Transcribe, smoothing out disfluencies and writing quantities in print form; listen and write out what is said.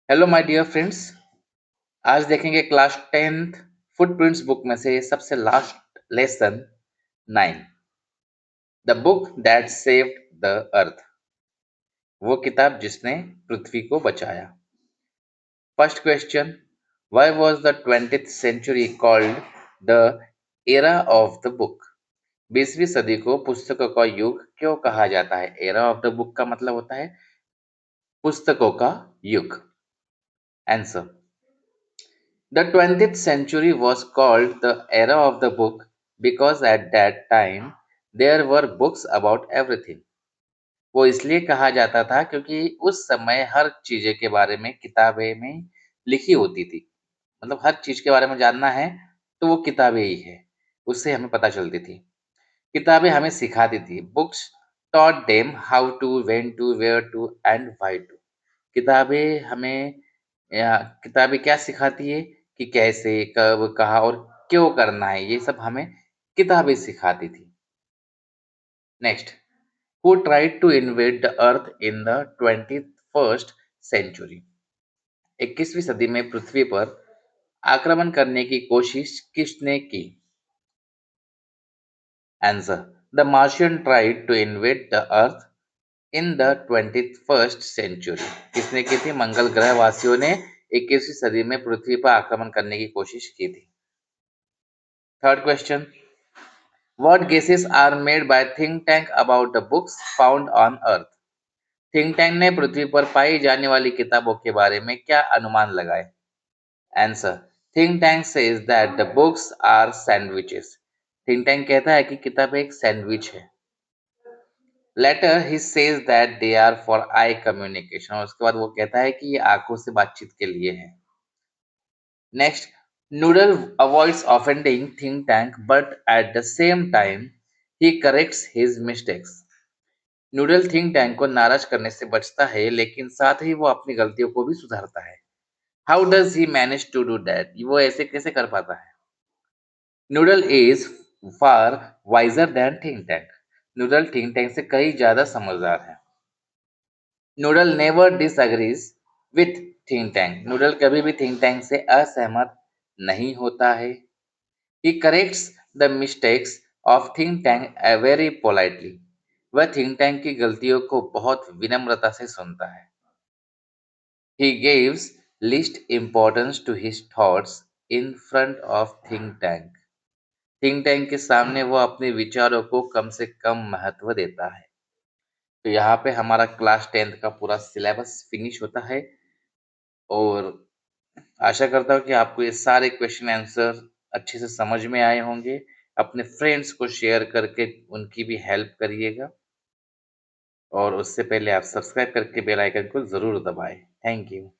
Hello my dear friends. आज देखेंगे class 10th footprints book में से सबसे last lesson 9, the book that saved the earth. वो किताब जिसने पृथ्वी को बचाया। First question, why was the 20th century called the era of the book? 20वीं सदी को पुस्तकों का युग क्यों कहा जाता है? एरा ऑफ द बुक का मतलब होता है पुस्तकों का युग। Answer, the 20th century was called the era of the book because at that time there were books about everything. वो इसलिए कहा जाता था क्योंकि उस समय हर चीज़ें के बारे में किताबें में लिखी होती थी। मतलब हर चीज़ के बारे में जानना है तो वो किताबें ही है, उससे हमें पता चलती थी। किताबें हमें सिखाती थी। Books taught them how to, when to, where to and why to. किताबें हमें किताबें क्या सिखाती है कि कैसे, कब, कहाँ और क्यों करना है, ये सब हमें किताबें सिखाती थी। Next, who tried to invade the earth in the 21st century? 21वीं सदी में पृथ्वी पर आक्रमण करने की कोशिश किसने की? Answer, the Martian tried to invade the earth in the 21st century. किसने की थी? मंगल ग्रह वासियों ने 21वीं सदी में पृथ्वी पर आक्रमण करने की कोशिश की थी। Third question, what guesses are made by think tank about the books found on earth? Think tank ने पृथ्वी पर पाई जाने वाली किताबों के बारे में क्या अनुमान लगाए? Answer, think tank says that the books are sandwiches. Think tank कहता है कि किताबें एक सैंडविच है। Later he says that they are for I communication. और उसके बाद वो कहता है कि ये आंखों से बातचीत के लिए है। Next, noodle avoids offending think tank but at the same time he corrects his mistakes. Noodle Think tank को नाराज करने से बचता है लेकिन साथ ही वो अपनी गलतियों को भी सुधारता है। How does he manage to do that? वो ऐसे कैसे कर पाता है? Noodle is far wiser than Think Tank. Noodle Think Tank से कई ज्यादा समझदार है। Noodle never disagrees with Think Tank. Noodle कभी भी थिंक टैंक से असहमत नहीं होता है। He corrects the mistakes of Think Tank very politely. वह थिंक टैंक की गलतियों को बहुत विनम्रता से सुनता है। He gives least importance to his thoughts in front of think tank. Think tank के सामने वो अपने विचारों को कम से कम महत्व देता है। तो यहाँ पे हमारा क्लास 10th का पूरा सिलेबस फिनिश होता है और आशा करता हूँ कि आपको ये सारे क्वेश्चन आंसर अच्छे से समझ में आए होंगे। अपने फ्रेंड्स को शेयर करके उनकी भी हेल्प करिएगा और उससे पहले आप सब्सक्राइब करके बेल आइकन को ज़रूर दबाएं। Thank you.